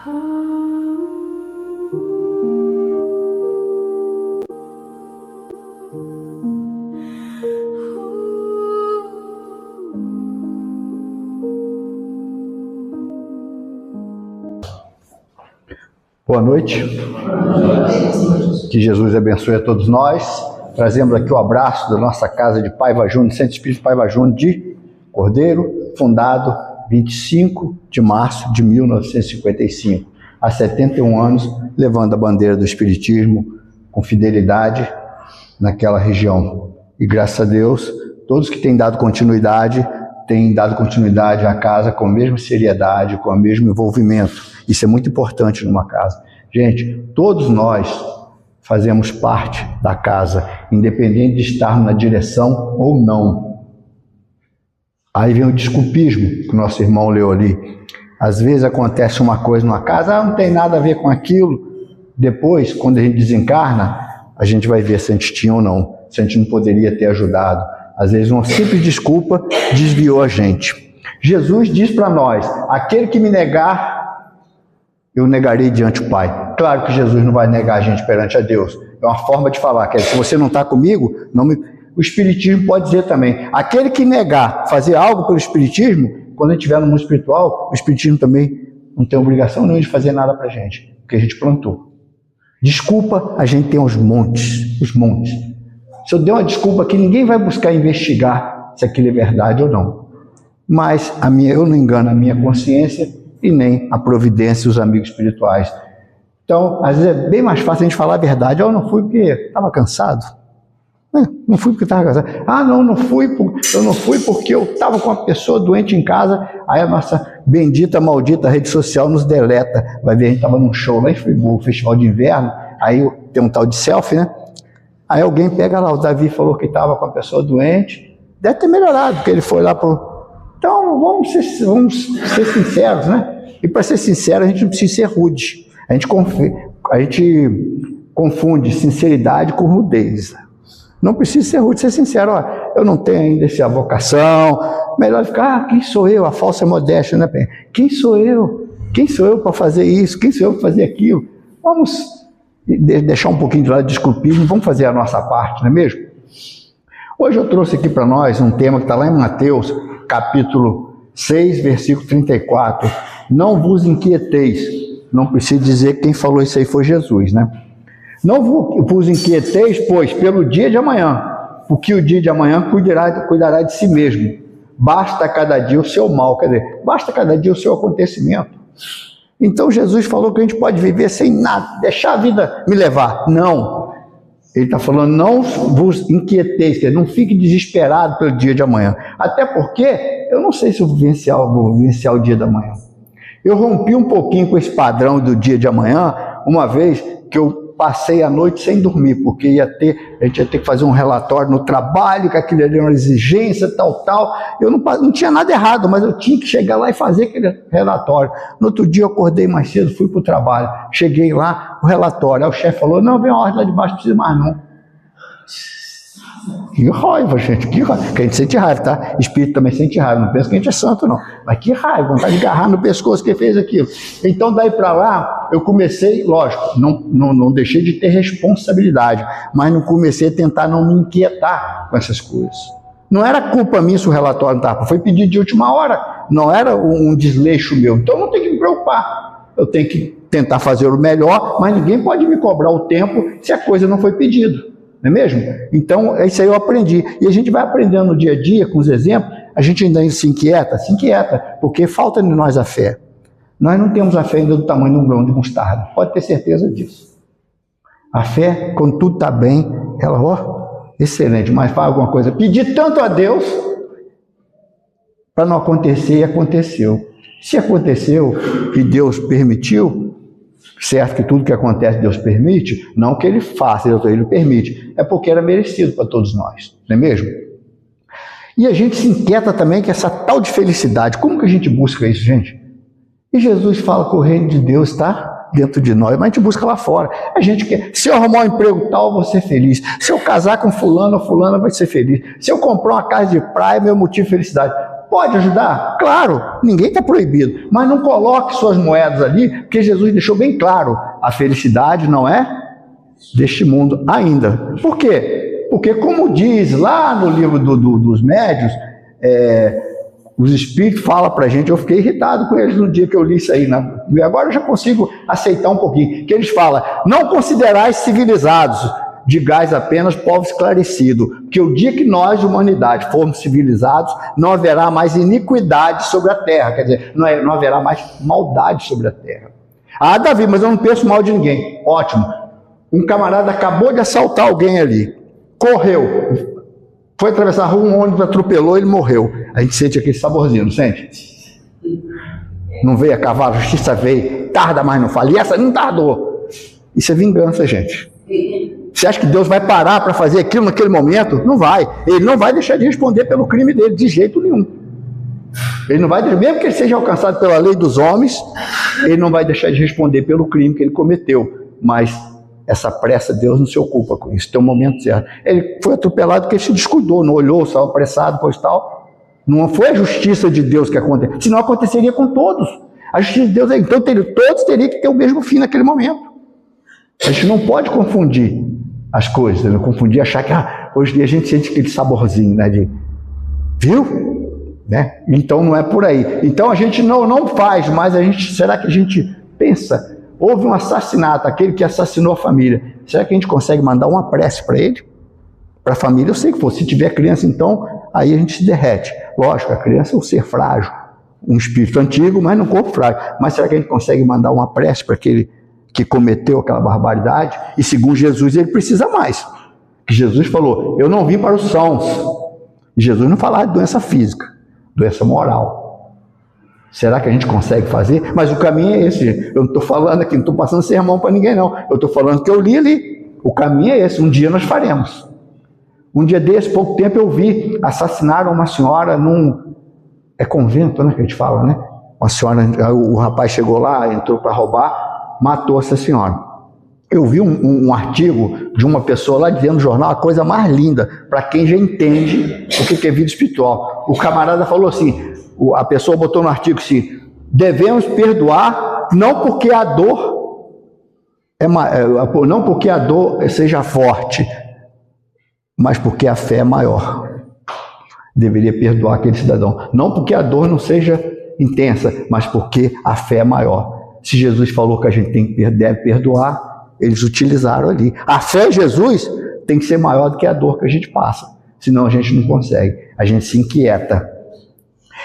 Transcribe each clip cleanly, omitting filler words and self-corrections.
Boa noite. Que Jesus abençoe a todos nós. Trazemos aqui o abraço da nossa casa de Paiva Júnior, Centro Espírita Paiva Júnior de Cordeiro, fundado 25 de março de 1955, há 71 anos, levando a bandeira do Espiritismo com fidelidade naquela região. E graças a Deus, todos que têm dado continuidade à casa com a mesma seriedade, com o mesmo envolvimento. Isso é muito importante numa casa. Gente, todos nós fazemos parte da casa, independente de estarmos na direção ou não. Aí vem o desculpismo que o nosso irmão leu ali. Às vezes acontece uma coisa numa casa, não tem nada a ver com aquilo. Depois, quando a gente desencarna, a gente vai ver se a gente tinha ou não, se a gente não poderia ter ajudado. Às vezes uma simples desculpa desviou a gente. Jesus diz para nós, aquele que me negar, eu negarei diante do Pai. Claro que Jesus não vai negar a gente perante a Deus. É uma forma de falar, que se você não está comigo, não me... O Espiritismo pode dizer também, aquele que negar fazer algo pelo Espiritismo, quando a gente estiver no mundo espiritual, o Espiritismo também não tem obrigação nenhuma de fazer nada para a gente, porque a gente plantou. Desculpa, a gente tem os montes. Se eu der uma desculpa aqui, ninguém vai buscar investigar se aquilo é verdade ou não. Mas eu não engano a minha consciência e nem a providência e os amigos espirituais. Então, às vezes é bem mais fácil a gente falar a verdade. Eu não fui porque estava cansado. Não fui porque estava cansado. Eu não fui porque eu estava com uma pessoa doente em casa. Aí a nossa bendita, maldita rede social nos deleta. Vai ver, a gente estava num show lá em Friburgo, festival de inverno. Aí tem um tal de selfie, né? Aí alguém pega lá, o Davi falou que estava com a pessoa doente. Deve ter melhorado, porque ele foi lá pro... Então, vamos ser sinceros, né? E para ser sincero, a gente não precisa ser rude. A gente confunde sinceridade com rudez. Não precisa ser rude, ser sincero. Eu não tenho ainda essa vocação. Melhor ficar, quem sou eu? A falsa modéstia, né? Quem sou eu? Quem sou eu para fazer isso? Quem sou eu para fazer aquilo? Vamos deixar um pouquinho de lado de desculpismo, vamos fazer a nossa parte, não é mesmo? Hoje eu trouxe aqui para nós um tema que está lá em Mateus, capítulo 6, versículo 34. Não vos inquieteis. Não preciso dizer que quem falou isso aí foi Jesus, né? Não vos inquieteis, pois, pelo dia de amanhã, porque o dia de amanhã cuidará de si mesmo. Basta cada dia o seu mal, quer dizer, basta cada dia o seu acontecimento. Então Jesus falou que a gente pode viver sem nada, deixar a vida me levar. Não. Ele está falando, não vos inquieteis, quer dizer, não fique desesperado pelo dia de amanhã. Até porque eu não sei se eu vou vivenciar o dia da manhã. Eu rompi um pouquinho com esse padrão do dia de amanhã, uma vez que eu passei a noite sem dormir, porque a gente ia ter que fazer um relatório no trabalho, que aquilo ali era uma exigência, tal. Eu não tinha nada errado, mas eu tinha que chegar lá e fazer aquele relatório. No outro dia eu acordei mais cedo, fui para o trabalho. Cheguei lá, o relatório. Aí o chefe falou, não, vem a ordem lá de baixo, não precisa mais não. Que raiva, gente, que raiva. Que a gente sente raiva, tá? Espírito também sente raiva, não pensa que a gente é santo, não. Mas que raiva, vontade de agarrar no pescoço que fez aquilo. Então, daí para lá, eu comecei, lógico, não deixei de ter responsabilidade, mas não comecei a tentar não me inquietar com essas coisas. Não era culpa minha se o relatório não estava, foi pedido de última hora, não era um desleixo meu. Então, não tenho que me preocupar. Eu tenho que tentar fazer o melhor, mas ninguém pode me cobrar o tempo se a coisa não foi pedida. Não é mesmo? Então, isso aí eu aprendi. E a gente vai aprendendo no dia a dia, com os exemplos, a gente ainda se inquieta, porque falta de nós a fé. Nós não temos a fé ainda do tamanho de um grão de mostarda, pode ter certeza disso. A fé, quando tudo está bem, ela, excelente, mas faz alguma coisa. Pedir tanto a Deus, para não acontecer, e aconteceu. Se aconteceu e Deus permitiu, certo que tudo que acontece Deus permite, não que ele faça, ele permite, é porque era merecido para todos nós, não é mesmo? E a gente se inquieta também com essa tal de felicidade. Como que a gente busca isso, gente? E Jesus fala que o reino de Deus está dentro de nós, mas a gente busca lá fora. A gente quer, se eu arrumar um emprego tal, eu vou ser feliz. Se eu casar com fulano ou fulana, vai ser feliz. Se eu comprar uma casa de praia, meu motivo de felicidade. Pode ajudar? Claro, ninguém está proibido. Mas não coloque suas moedas ali, porque Jesus deixou bem claro, a felicidade não é deste mundo ainda. Por quê? Porque, como diz lá no livro dos médios, os espíritos falam para a gente, eu fiquei irritado com eles no dia que eu li isso aí, né? E agora eu já consigo aceitar um pouquinho, que eles falam, não considerais civilizados, digais apenas povo esclarecido, porque o dia que nós, humanidade, formos civilizados, não haverá mais iniquidade sobre a terra, quer dizer, não haverá mais maldade sobre a terra. Ah, Davi, mas eu não penso mal de ninguém. Ótimo. Um camarada acabou de assaltar alguém ali, correu, foi atravessar a rua, um ônibus atropelou, ele morreu. A gente sente aquele saborzinho, não sente? Não veio a cavalo, a justiça veio, tarda, mas não fala. E essa não tardou. Isso é vingança, gente. Você acha que Deus vai parar para fazer aquilo naquele momento? Não vai. Ele não vai deixar de responder pelo crime dele, de jeito nenhum. Ele não vai, mesmo que ele seja alcançado pela lei dos homens, ele não vai deixar de responder pelo crime que ele cometeu. Mas essa pressa, Deus não se ocupa com isso, tem um momento certo. Ele foi atropelado porque ele se descuidou, não olhou, estava apressado, pois tal. Não foi a justiça de Deus que aconteceu, senão aconteceria com todos. A justiça de Deus é, então todos teriam que ter o mesmo fim naquele momento. A gente não pode confundir as coisas, não confundir, achar que hoje em dia a gente sente aquele saborzinho, né, de, viu? Né? Então não é por aí. Então a gente não faz, mas será que a gente pensa? Houve um assassinato, aquele que assassinou a família. Será que a gente consegue mandar uma prece para ele? Para a família, eu sei que se tiver criança, então, aí a gente se derrete. Lógico, a criança é um ser frágil, um espírito antigo, mas não um corpo frágil. Mas será que a gente consegue mandar uma prece para aquele que cometeu aquela barbaridade? E segundo Jesus, ele precisa mais. Jesus falou, eu não vim para os sãos. E Jesus não falava de doença física, doença moral. Será que a gente consegue fazer? Mas o caminho é esse. Eu não estou falando aqui, não estou passando sermão para ninguém, não. Eu estou falando que eu li ali. O caminho é esse. Um dia nós faremos. Um dia desse, pouco tempo, eu vi. Assassinaram uma senhora num... É convento, né? Que a gente fala, né? Uma senhora, o rapaz chegou lá, entrou para roubar, matou essa senhora. Eu vi um artigo de uma pessoa lá dizendo no jornal a coisa mais linda, para quem já entende o que é vida espiritual. O camarada falou assim... A pessoa botou no artigo assim, devemos perdoar não porque a dor não porque a dor seja forte, mas porque a fé é maior. Deveria perdoar aquele cidadão, não porque a dor não seja intensa, mas porque a fé é maior. Se Jesus falou que a gente deve perdoar, eles utilizaram ali. A fé em Jesus tem que ser maior do que a dor que a gente passa, senão a gente não consegue, a gente se inquieta.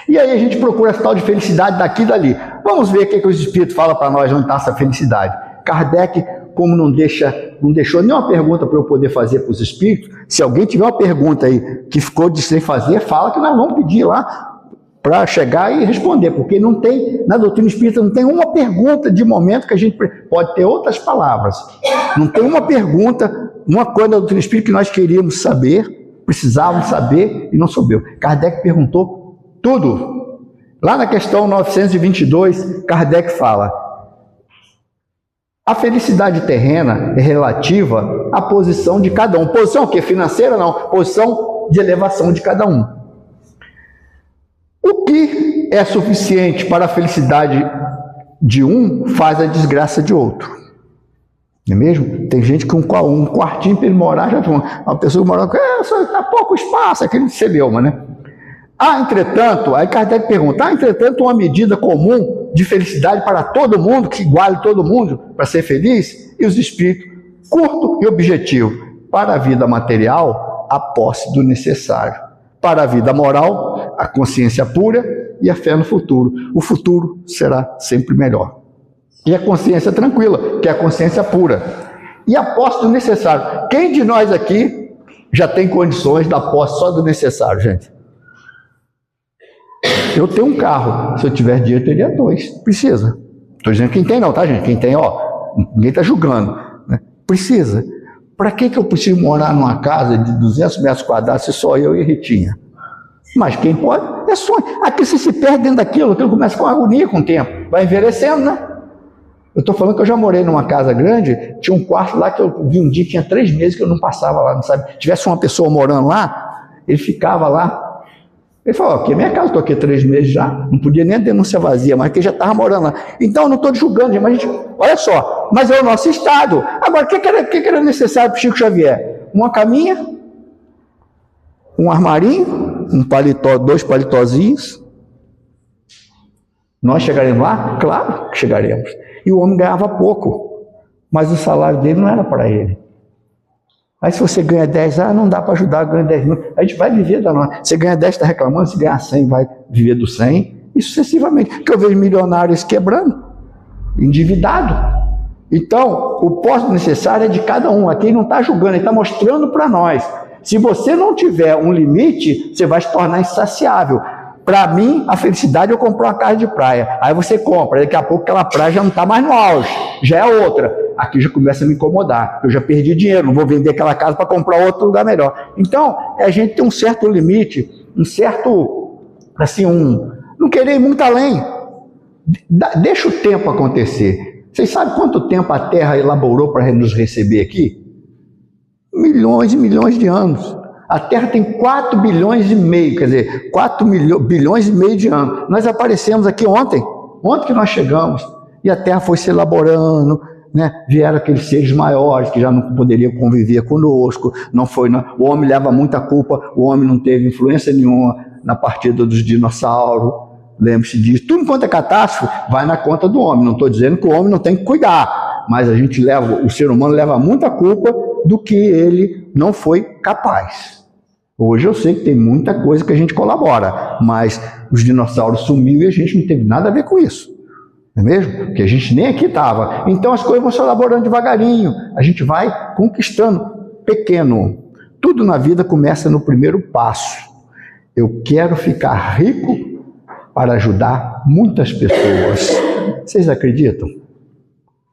E aí a gente procura essa tal de felicidade daqui e dali. Vamos ver o que os Espíritos falam para nós onde está essa felicidade. Kardec, como não deixou nenhuma pergunta para eu poder fazer para os Espíritos, se alguém tiver uma pergunta aí que ficou de sem fazer, fala que nós vamos pedir lá para chegar e responder, porque não tem, na doutrina espírita não tem uma pergunta de momento que a gente pode ter outras palavras. Não tem uma pergunta, uma coisa da doutrina espírita que nós queríamos saber, precisávamos saber e não soubeu. Kardec perguntou tudo. Lá na questão 922, Kardec fala: a felicidade terrena é relativa à posição de cada um. Posição o quê? Financeira não. Posição de elevação de cada um. O que é suficiente para a felicidade de um faz a desgraça de outro. Não é mesmo? Tem gente que um quartinho para ele morar, já uma pessoa que mora, está pouco espaço, aquele de Sebeuma, né? Entretanto, aí Kardec pergunta, entretanto, uma medida comum de felicidade para todo mundo, que iguale todo mundo para ser feliz? E os espíritos, curto e objetivo, para a vida material, a posse do necessário. Para a vida moral, a consciência pura e a fé no futuro. O futuro será sempre melhor. E a consciência tranquila, que é a consciência pura. E a posse do necessário. Quem de nós aqui já tem condições da posse só do necessário, gente? Eu tenho um carro, se eu tiver dinheiro, eu teria 2. Precisa. Estou dizendo quem tem não, tá, gente? Quem tem, ninguém está julgando. Né? Precisa. Para que eu preciso morar numa casa de 200 metros quadrados se só eu e a Ritinha? Mas quem pode, é sonho. Aqui você se perde dentro daquilo, aquilo começa com agonia com o tempo. Vai envelhecendo, né? Eu estou falando que eu já morei numa casa grande, tinha um quarto lá que eu vi um dia, tinha 3 meses que eu não passava lá, não sabe? Se tivesse uma pessoa morando lá, ele ficava lá Ele falou, aqui é minha casa, estou aqui há 3 meses já, não podia nem a denúncia vazia, mas que já estava morando lá. Então, eu não estou julgando, mas a gente, olha só, mas é o nosso estado. Agora, o que era necessário para Chico Xavier? Uma caminha, um armarinho, um paletó, 2 paletózinhos. Nós chegaremos lá? Claro que chegaremos. E o homem ganhava pouco, mas o salário dele não era para ele. Aí se você ganha 10, não dá para ajudar, ganha 10 mil. A gente vai viver da nossa. Você ganha 10, está reclamando, se ganhar 100, vai viver do 100, e sucessivamente. Porque eu vejo milionários quebrando, endividado. Então, o posto necessário é de cada um. Aqui ele não está julgando, ele está mostrando para nós. Se você não tiver um limite, você vai se tornar insaciável. Para mim, a felicidade é eu comprar uma casa de praia. Aí você compra, daqui a pouco aquela praia já não está mais no auge, já é outra. Aqui já começa a me incomodar. Eu já perdi dinheiro, não vou vender aquela casa para comprar outro lugar melhor. Então, a gente tem um certo limite, um certo, assim, não querer ir muito além. Deixa o tempo acontecer. Vocês sabem quanto tempo a Terra elaborou para nos receber aqui? Milhões e milhões de anos. A Terra tem 4 bilhões e meio, quer dizer, 4 bilhões e meio de anos. Nós aparecemos aqui ontem que nós chegamos, e a Terra foi se elaborando, né? Vieram aqueles seres maiores que já não poderiam conviver conosco, o homem leva muita culpa, o homem não teve influência nenhuma na partida dos dinossauros, lembre-se disso. Tudo quanto é catástrofe vai na conta do homem, não estou dizendo que o homem não tem que cuidar, mas o ser humano leva muita culpa do que ele não foi capaz. Hoje eu sei que tem muita coisa que a gente colabora, mas os dinossauros sumiu e a gente não teve nada a ver com isso. Não é mesmo? Porque a gente nem aqui estava. Então as coisas vão se elaborando devagarinho. A gente vai conquistando pequeno. Tudo na vida começa no primeiro passo. Eu quero ficar rico para ajudar muitas pessoas. Vocês acreditam?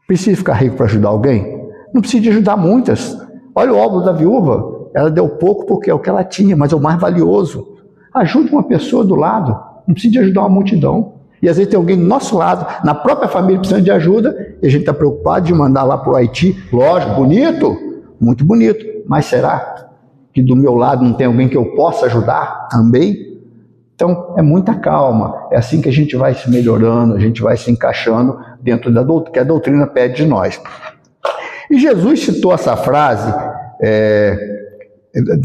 Precisa ficar rico para ajudar alguém? Não precisa de ajudar muitas. Olha o óbolo da viúva. Ela deu pouco porque é o que ela tinha, mas é o mais valioso. Ajude uma pessoa do lado. Não precisa de ajudar uma multidão. E às vezes tem alguém do nosso lado, na própria família, precisando de ajuda, e a gente está preocupado de mandar lá para o Haiti. Lógico, bonito, muito bonito. Mas será que do meu lado não tem alguém que eu possa ajudar também? Então, é muita calma. É assim que a gente vai se melhorando, a gente vai se encaixando dentro da doutrina, que a doutrina pede de nós. E Jesus citou essa frase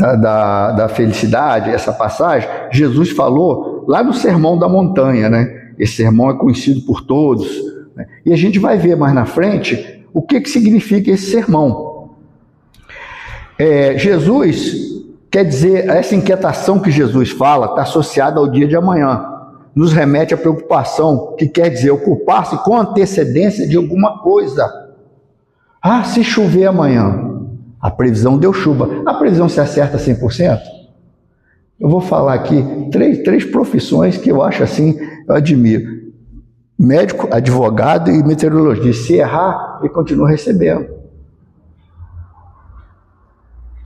da felicidade, essa passagem. Jesus falou lá no Sermão da Montanha, né? Esse sermão é conhecido por todos, né? E a gente vai ver mais na frente o que significa esse sermão. Jesus, quer dizer, essa inquietação que Jesus fala está associada ao dia de amanhã. Nos remete à preocupação, que quer dizer ocupar-se com antecedência de alguma coisa. Se chover amanhã, a previsão deu chuva. A previsão se acerta 100%? Eu vou falar aqui três profissões que eu acho assim, eu admiro. Médico, advogado e meteorologista. Se errar, ele continua recebendo.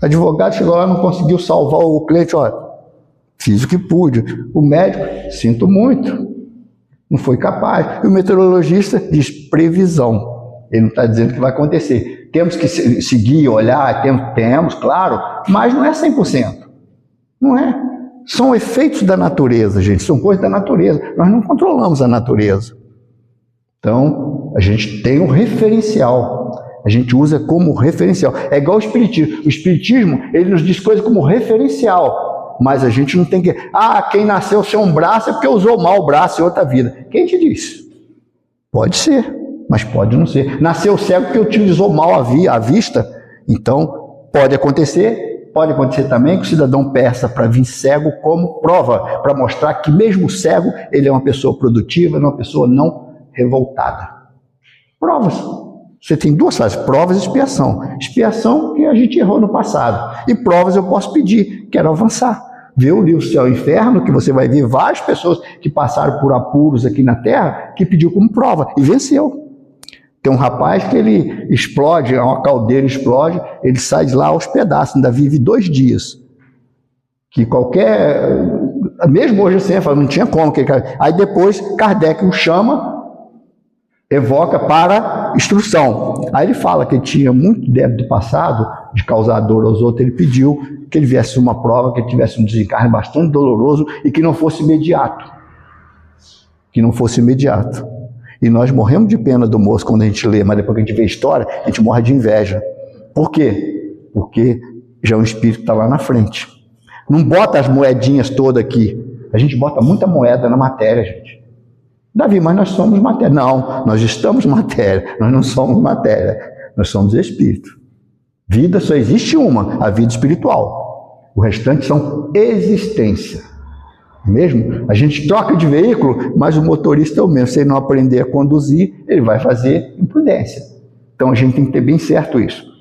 Advogado chegou lá, não conseguiu salvar o cliente, fiz o que pude. O médico, sinto muito, não foi capaz. E o meteorologista diz previsão. Ele não está dizendo que vai acontecer. Temos que seguir, olhar, temos, claro, mas não é 100%. Não é. São efeitos da natureza, gente, são coisas da natureza. Nós não controlamos a natureza. Então, a gente tem um referencial. A gente usa como referencial. É igual o Espiritismo. O Espiritismo, ele nos diz coisas como referencial. Mas a gente não tem que... quem nasceu sem um braço é porque usou mal o braço em outra vida. Quem te diz? Pode ser, mas pode não ser. Nasceu cego porque utilizou mal a vista. Então, pode acontecer também que o cidadão peça para vir cego como prova, para mostrar que mesmo cego, ele é uma pessoa produtiva, uma pessoa não revoltada. Provas. Você tem duas fases, provas e expiação. Expiação que a gente errou no passado. E provas eu posso pedir, quero avançar. Vê o livro Céu e Inferno, que você vai ver várias pessoas que passaram por apuros aqui na Terra, que pediu como prova e venceu. Tem um rapaz que ele explode, uma caldeira explode, ele sai de lá aos pedaços, ainda vive 2 dias. Que mesmo hoje assim, não tinha como. Aí depois Kardec o chama, evoca para instrução. Aí ele fala que ele tinha muito débito do passado, de causar dor aos outros. Ele pediu que ele viesse uma prova, que ele tivesse um desencarne bastante doloroso e que não fosse imediato. Que não fosse imediato. E nós morremos de pena do moço quando a gente lê, mas depois que a gente vê a história, a gente morre de inveja. Por quê? Porque já o espírito está lá na frente. Não bota as moedinhas todas aqui. A gente bota muita moeda na matéria, gente. Davi, mas nós somos matéria. Não, nós estamos matéria. Nós não somos matéria. Nós somos espírito. Vida só existe uma, a vida espiritual. O restante são existência. Mesmo? A gente troca de veículo, mas o motorista é o mesmo. Se ele não aprender a conduzir, ele vai fazer imprudência. Então a gente tem que ter bem certo isso.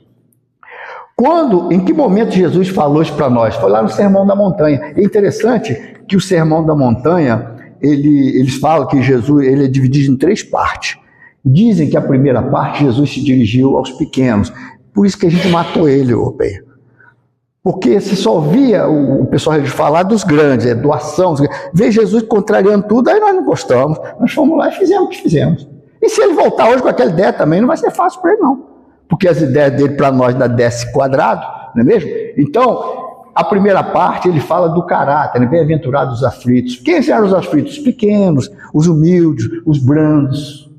Em que momento Jesus falou isso para nós? Foi lá no Sermão da Montanha. É interessante que o Sermão da Montanha, eles falam que Jesus ele é dividido em 3 partes. Dizem que a primeira parte, Jesus se dirigiu aos pequenos. Por isso que a gente matou ele, bem. Porque se só ouvia o pessoal falar dos grandes, doação, ver Jesus contrariando tudo, aí nós não gostamos. Nós fomos lá e fizemos o que fizemos. E se ele voltar hoje com aquela ideia também, não vai ser fácil para ele, não. Porque as ideias dele para nós dá 10 quadrado, não é mesmo? Então, a primeira parte ele fala do caráter, né? Bem-aventurados os aflitos. Quem eram os aflitos? Os pequenos, os humildes, os brandos.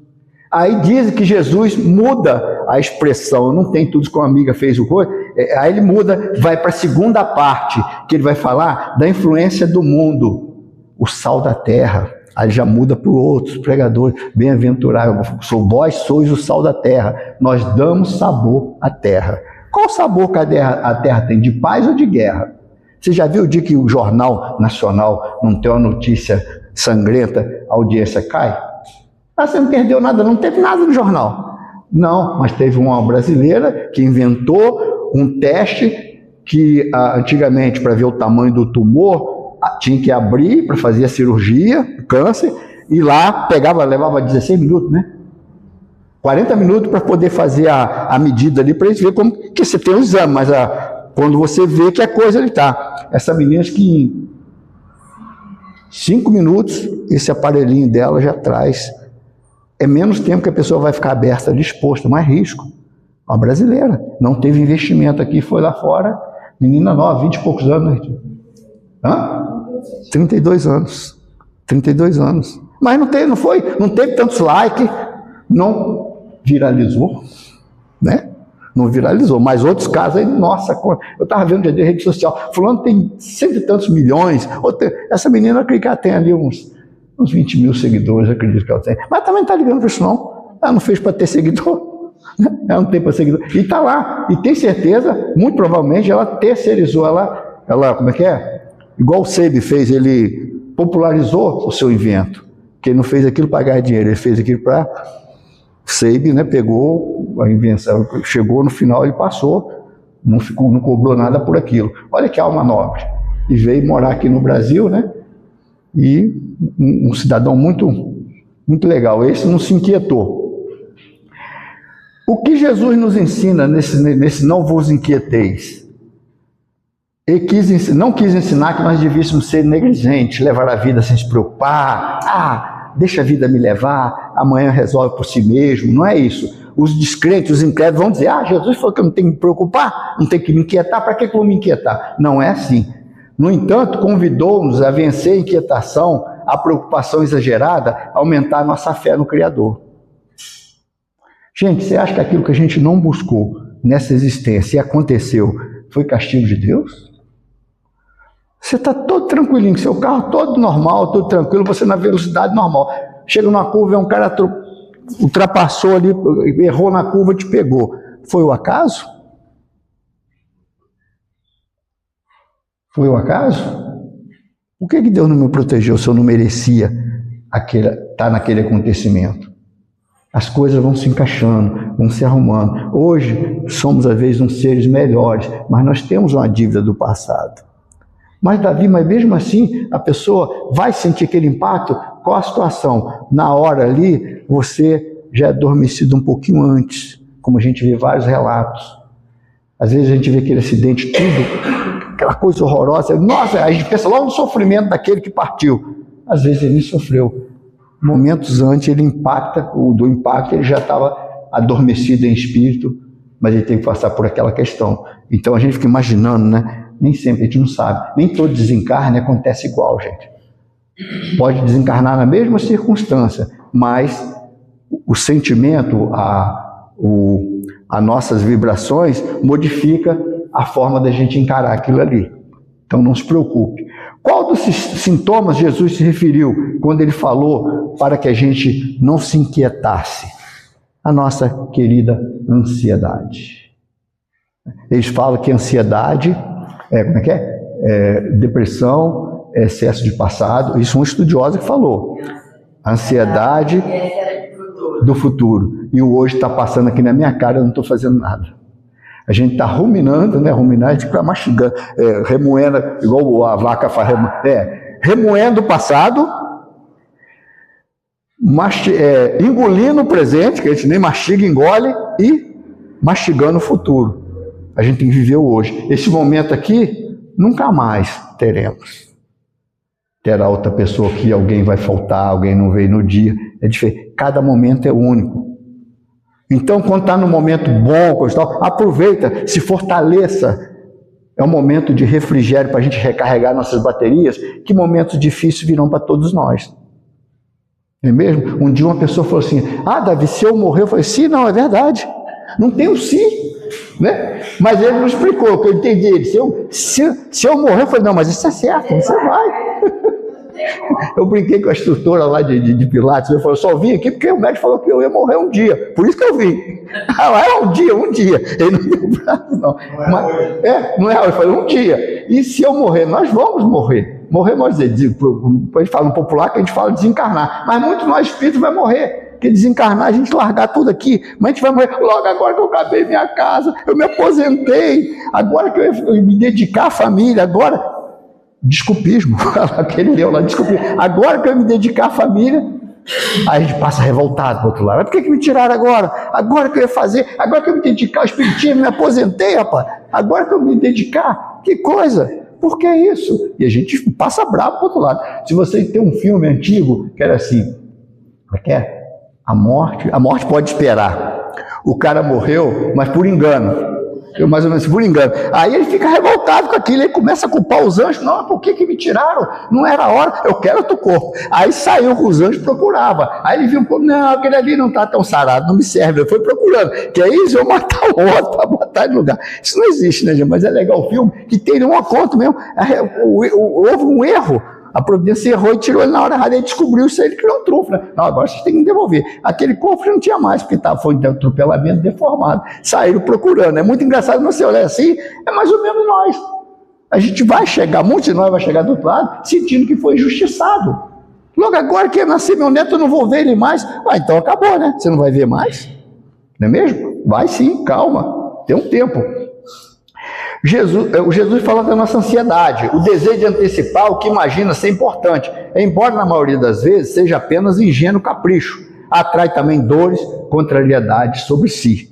Aí dizem que Jesus muda a expressão, não tem tudo como a amiga fez o coisa. Aí ele muda, vai para a segunda parte, que ele vai falar da influência do mundo, o sal da terra. Aí já muda para o outro, pregador, bem-aventurado, vós sois o sal da terra, nós damos sabor à terra. Qual sabor que a terra tem, de paz ou de guerra? Você já viu o dia que o Jornal Nacional não tem uma notícia sangrenta, a audiência cai? Ah, você não perdeu nada, não teve nada no jornal. Não, mas teve uma brasileira que inventou um teste que antigamente, para ver o tamanho do tumor, tinha que abrir para fazer a cirurgia, câncer, e lá levava 16 minutos, né? 40 minutos para poder fazer a medida ali, para eles verem como que você tem o exame, mas quando você vê que a coisa ali está. Essa menina, acho que em 5 minutos, esse aparelhinho dela já traz. É menos tempo que a pessoa vai ficar aberta, disposta, mais risco. Uma brasileira, não teve investimento aqui, foi lá fora, menina nova, 20 e poucos anos. Hã? 32 anos. 32 anos. Mas não teve tantos likes, não viralizou, né? Não viralizou, mas outros casos aí, nossa, eu estava vendo de rede social, fulano tem 100 e tantos milhões, essa menina, eu acredito que ela tem ali uns 20 mil seguidores, eu acredito que ela tem, mas também não está ligando para isso não, ela não fez para ter seguidor, ela não tem para seguidor, e está lá, e tem certeza, muito provavelmente, ela terceirizou, ela como é que é? Igual o Seib fez, ele popularizou o seu invento, que ele não fez aquilo para ganhar dinheiro, ele fez aquilo para... Seib, né, pegou a invenção, chegou no final, ele passou, não cobrou nada por aquilo. Olha que alma nobre. E veio morar aqui no Brasil, né? E um cidadão muito, muito legal. Esse não se inquietou. O que Jesus nos ensina nesse não vos inquieteis? Ele não quis ensinar que nós devíamos ser negligentes, levar a vida sem se preocupar. Deixa a vida me levar, amanhã resolve por si mesmo, não é isso. Os descrentes, os incrédulos vão dizer, Jesus falou que eu não tenho que me preocupar, não tenho que me inquietar, para que eu vou me inquietar? Não é assim. No entanto, convidou-nos a vencer a inquietação, a preocupação exagerada, aumentar a nossa fé no Criador. Gente, você acha que aquilo que a gente não buscou nessa existência e aconteceu, foi castigo de Deus? Você está todo tranquilinho, seu carro todo normal, todo tranquilo, você na velocidade normal. Chega numa curva, um cara ultrapassou ali, errou na curva, te pegou. Foi o acaso? Foi o acaso? Por que Deus não me protegeu se eu não merecia estar naquele acontecimento? As coisas vão se encaixando, vão se arrumando. Hoje somos às vezes uns seres melhores, mas nós temos uma dívida do passado. Mas Davi, mas mesmo assim, a pessoa vai sentir aquele impacto. Qual a situação? Na hora ali, você já é adormecido um pouquinho antes, como a gente vê vários relatos. Às vezes a gente vê aquele acidente, tudo, aquela coisa horrorosa. Nossa, a gente pensa logo no sofrimento daquele que partiu. Às vezes ele sofreu. Momentos antes ele impacta, do impacto ele já estava adormecido em espírito, mas ele tem que passar por aquela questão. Então a gente fica imaginando, né? Nem sempre, a gente não sabe. Nem todo desencarne acontece igual, gente. Pode desencarnar na mesma circunstância, mas o sentimento, as nossas vibrações modifica a forma da gente encarar aquilo ali. Então não se preocupe. Qual dos sintomas Jesus se referiu quando ele falou para que a gente não se inquietasse? A nossa querida ansiedade. Eles falam que ansiedade depressão, excesso de passado. Isso é um estudioso que falou. Ansiedade do futuro. E o hoje está passando aqui na minha cara, eu não estou fazendo nada. A gente está ruminando, né? Ruminar, a gente fica mastigando, remoendo, igual a vaca faz, remoendo o passado, engolindo o presente, que a gente nem mastiga, engole, e mastigando o futuro. A gente tem que viver o hoje. Esse momento aqui, nunca mais teremos. Terá outra pessoa aqui, alguém vai faltar, alguém não veio no dia. É diferente. Cada momento é único. Então, quando está no momento bom, aproveita, se fortaleça. É um momento de refrigério para a gente recarregar nossas baterias, que momentos difíceis virão para todos nós. Não é mesmo? Um dia uma pessoa falou assim, Davi, se eu morrer, eu falei, sim, não, é verdade. Não tem o sim, né? Mas ele não explicou, o que eu entendi. Ele, se eu morrer, eu falei, não, mas isso é certo, você vai. Eu brinquei com a instrutora lá de Pilates, eu falei, eu só vim aqui porque o médico falou que eu ia morrer um dia, por isso que eu vim. Um dia. Ele não deu prazo, não. Não é hoje, eu falei, um dia. E se eu morrer, nós vamos morrer. Morrer, vamos dizer, a gente fala no popular que a gente fala desencarnar, mas muitos de nós espíritos vai morrer. Porque desencarnar, a gente largar tudo aqui, mas a gente vai morrer logo agora que eu acabei minha casa, eu me aposentei, agora que eu me dedicar à família, agora, desculpismo, aquele leu lá, desculpismo, agora que eu me dedicar à família, aí a gente passa revoltado para o outro lado, mas por que me tiraram agora? Agora que eu ia fazer, agora que eu me dedicar ao espiritismo, me aposentei, rapaz, agora que eu me dedicar, que coisa, por que isso? E a gente passa bravo para o outro lado. Se você tem um filme antigo, que era assim, como é que é? A morte pode esperar. O cara morreu, mas por engano. Mais ou menos por engano. Aí ele fica revoltado com aquilo, ele começa a culpar os anjos. Não, por que me tiraram? Não era a hora, eu quero outro corpo. Aí saiu com os anjos, procurava. Aí ele viu, não, aquele ali não está tão sarado, não me serve. Ele foi procurando, que aí eles iam matar o outro para botar no lugar. Isso não existe, né, gente? Mas é legal o filme, que tem uma conta mesmo. Houve um erro. A providência errou e tirou ele na hora errada. Ele descobriu isso, ele criou um trunfo. Né? Não, agora vocês têm que devolver. Aquele corpo não tinha mais, porque foi de atropelamento deformado. Saíram procurando. É muito engraçado você olhar assim, é mais ou menos nós. A gente vai chegar, muitos de nós vai chegar do outro lado, sentindo que foi injustiçado. Logo agora que ia nascer meu neto, eu não vou ver ele mais. Então acabou, né? Você não vai ver mais? Não é mesmo? Vai sim, calma. Tem um tempo. Jesus fala da nossa ansiedade, o desejo de antecipar o que imagina ser importante, embora na maioria das vezes seja apenas ingênuo capricho, atrai também dores, contrariedades sobre si.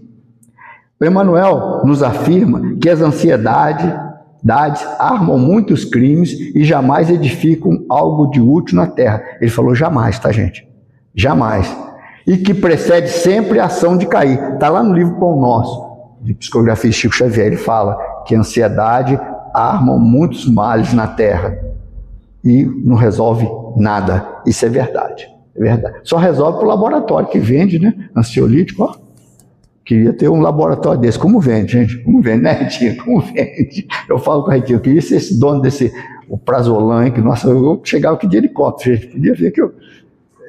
O Emmanuel nos afirma que as ansiedades armam muitos crimes e jamais edificam algo de útil na terra. Ele falou jamais, tá, gente? Jamais. E que precede sempre a ação de cair. Está lá no livro Pão Nosso, de psicografia de Chico Xavier. Ele fala que a ansiedade arma muitos males na terra e não resolve nada. Isso é verdade. É verdade. Só resolve para o laboratório que vende, né? Ansiolítico, ó. Queria ter um laboratório desse. Como vende, gente? Como vende, né, Retinho? Como vende? Eu falo com o Retinho, eu queria ser esse dono o Prazolam, que, nossa, eu chegava aqui de helicóptero, gente. Podia ver que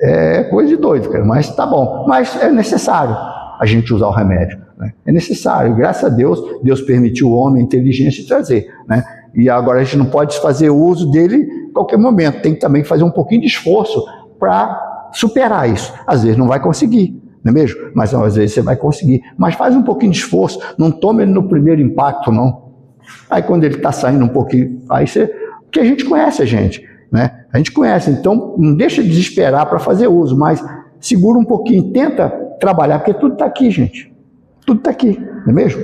é coisa de doido, cara. Mas tá bom. Mas é necessário a gente usar o remédio. Né? É necessário. Graças a Deus, Deus permitiu o homem a inteligência de trazer. Né? E agora a gente não pode fazer uso dele a qualquer momento. Tem que também fazer um pouquinho de esforço para superar isso. Às vezes não vai conseguir. Não é mesmo? Mas às vezes você vai conseguir. Mas faz um pouquinho de esforço. Não tome ele no primeiro impacto, não. Aí quando ele está saindo um pouquinho, aí você... Porque a gente conhece a gente, né? A gente conhece. Então, não deixa de desesperar para fazer uso, mas segura um pouquinho, tenta trabalhar, porque tudo está aqui, gente. Tudo está aqui, não é mesmo?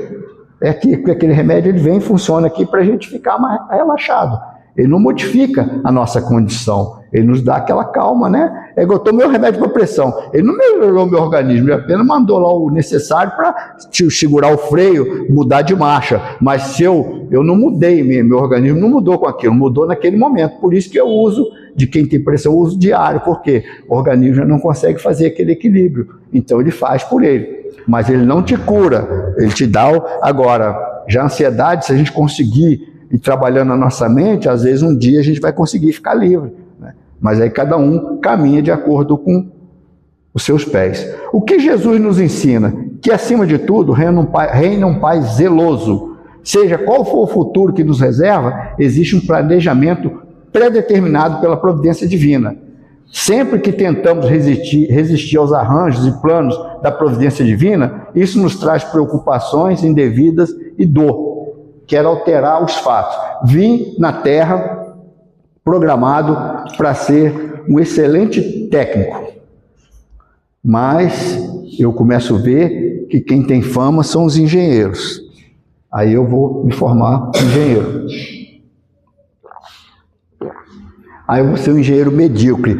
É aqui, porque aquele remédio ele vem e funciona aqui para a gente ficar mais relaxado. Ele não modifica a nossa condição. Ele nos dá aquela calma, né? É igual eu tomei o remédio para pressão. Ele não melhorou meu organismo, ele apenas mandou lá o necessário para segurar o freio, mudar de marcha. Mas se eu não mudei, meu organismo não mudou com aquilo, mudou naquele momento. Por isso que eu uso, de quem tem pressão, eu uso diário, porque o organismo não consegue fazer aquele equilíbrio. Então ele faz por ele. Mas ele não te cura, ele te dá agora. Já a ansiedade, se a gente conseguir ir trabalhando na nossa mente, às vezes um dia a gente vai conseguir ficar livre, né? Mas aí cada um caminha de acordo com os seus pés. O que Jesus nos ensina? Que acima de tudo reina um Pai zeloso. Seja qual for o futuro que nos reserva, existe um planejamento pré-determinado pela providência divina. Sempre que tentamos resistir aos arranjos e planos da providência divina, isso nos traz preocupações indevidas e dor. Quer alterar os fatos. Vim na Terra programado para ser um excelente técnico. Mas eu começo a ver que quem tem fama são os engenheiros. Aí eu vou me formar engenheiro. Aí eu vou ser um engenheiro medíocre.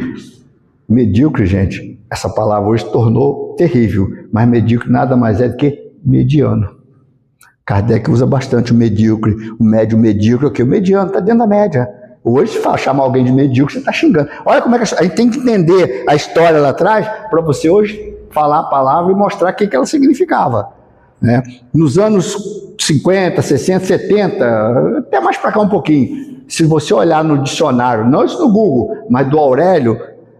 Medíocre, gente, essa palavra hoje se tornou terrível, mas medíocre nada mais é do que mediano. Kardec usa bastante o medíocre, o médio medíocre, o que? O mediano, está dentro da média. Hoje, se chamar alguém de medíocre, você está xingando. Olha como é que a gente tem que entender a história lá atrás, para você hoje falar a palavra e mostrar o que ela significava, né? Nos anos 50, 60, 70, até mais para cá um pouquinho, se você olhar no dicionário, não isso no Google, mas do Aurélio,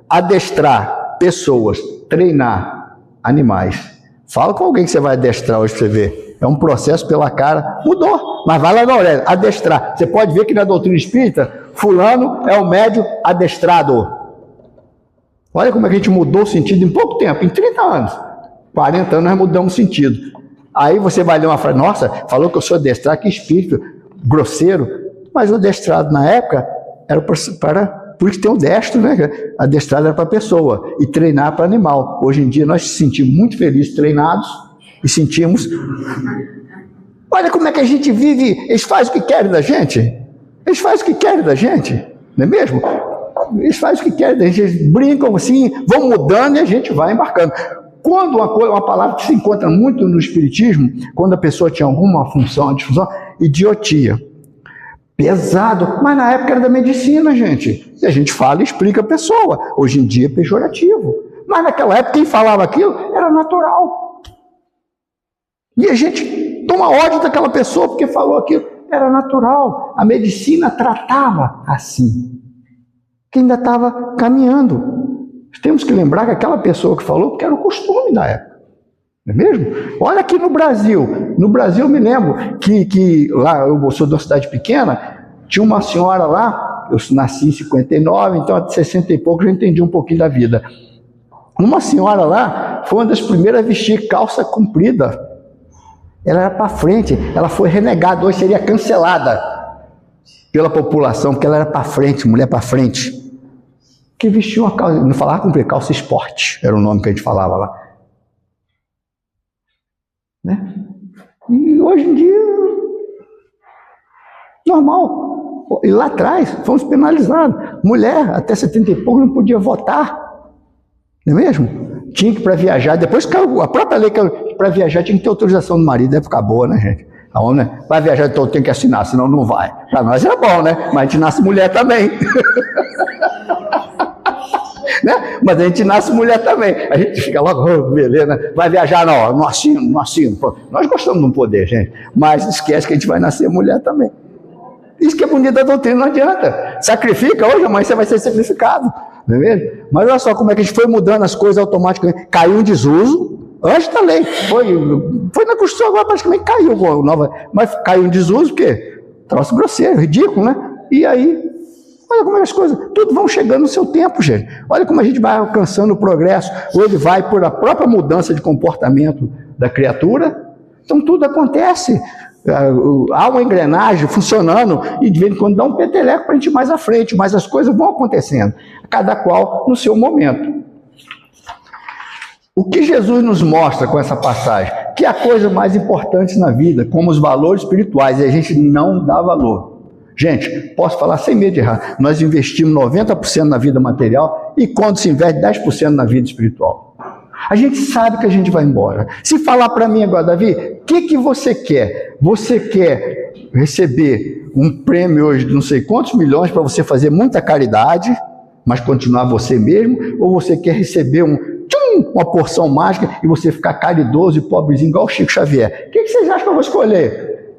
adestrar pessoas, treinar animais. Fala com alguém que você vai adestrar hoje para você ver. É um processo pela cara. Mudou, mas vai lá na Aurélio, adestrar. Você pode ver que na doutrina espírita, fulano é o médio adestrado. Olha como é que a gente mudou o sentido em pouco tempo, em 30 anos. 40 anos nós mudamos o sentido. Aí você vai ler uma frase, nossa, falou que eu sou adestrado, que espírito grosseiro. Mas o adestrado na época era para... Por isso tem o destro, né? Adestrado era para a pessoa e treinar para animal. Hoje em dia nós nos sentimos muito felizes treinados e sentimos... Olha como é que a gente vive, eles fazem o que querem da gente. Eles fazem o que querem da gente, não é mesmo? Eles fazem o que querem da gente, eles brincam assim, vão mudando e a gente vai embarcando. Quando uma palavra que se encontra muito no espiritismo, quando a pessoa tinha alguma função, uma disfunção, idiotia. Pesado, mas na época era da medicina, gente. E a gente fala e explica a pessoa. Hoje em dia é pejorativo. Mas naquela época quem falava aquilo era natural. E a gente toma ódio daquela pessoa porque falou aquilo. Era natural. A medicina tratava assim. Que ainda estava caminhando. Temos que lembrar que aquela pessoa que falou, porque era o costume da época. Não é mesmo? Olha aqui no Brasil. No Brasil eu me lembro que lá, eu sou de uma cidade pequena, tinha uma senhora lá, eu nasci em 59, então há 60 e pouco eu já entendi um pouquinho da vida. Uma senhora lá foi uma das primeiras a vestir calça comprida. Ela era para frente, ela foi renegada, hoje seria cancelada pela população, porque ela era para frente, mulher para frente. Que vestia uma calça, não falava comprida, calça esporte, era o nome que a gente falava lá. Né? E hoje em dia, normal. E lá atrás, fomos penalizados. Mulher, até 70 e pouco, não podia votar. Não é mesmo? Tinha que, para viajar, depois a própria lei que para viajar tinha que ter autorização do marido, deve ficar boa, né, gente? Então, né? Vai viajar, então tem que assinar, senão não vai. Para nós é bom, né? Mas a gente nasce mulher também. Né? Mas a gente nasce mulher também. A gente fica logo, oh, beleza, né? Vai viajar, não assino, não assino. Nós gostamos de um poder, gente, mas esquece que a gente vai nascer mulher também. Isso que é bonito da doutrina, não adianta. Sacrifica hoje, amanhã você vai ser sacrificado. Não é mesmo? Mas olha só como é que a gente foi mudando as coisas automaticamente. Caiu em desuso, antes da lei. Foi na Constituição, agora praticamente caiu. Mas caiu em desuso, porque troço grosseiro, ridículo, né? E aí, olha como é as coisas, tudo vão chegando no seu tempo, gente. Olha como a gente vai alcançando o progresso, ou ele vai por a própria mudança de comportamento da criatura. Então tudo acontece. Há uma engrenagem funcionando e de vez em quando dá um peteleco para a gente ir mais à frente, mas as coisas vão acontecendo, cada qual no seu momento. O que Jesus nos mostra com essa passagem? Que a coisa mais importante na vida, como os valores espirituais, e a gente não dá valor. Gente, posso falar sem medo de errar, nós investimos 90% na vida material e quando se investe 10% na vida espiritual. A gente sabe que a gente vai embora. Se falar para mim agora, Davi, o que você quer? Você quer receber um prêmio hoje de não sei quantos milhões para você fazer muita caridade, mas continuar você mesmo? Ou você quer receber uma porção mágica e você ficar caridoso e pobrezinho igual o Chico Xavier? O que vocês acham que eu vou escolher?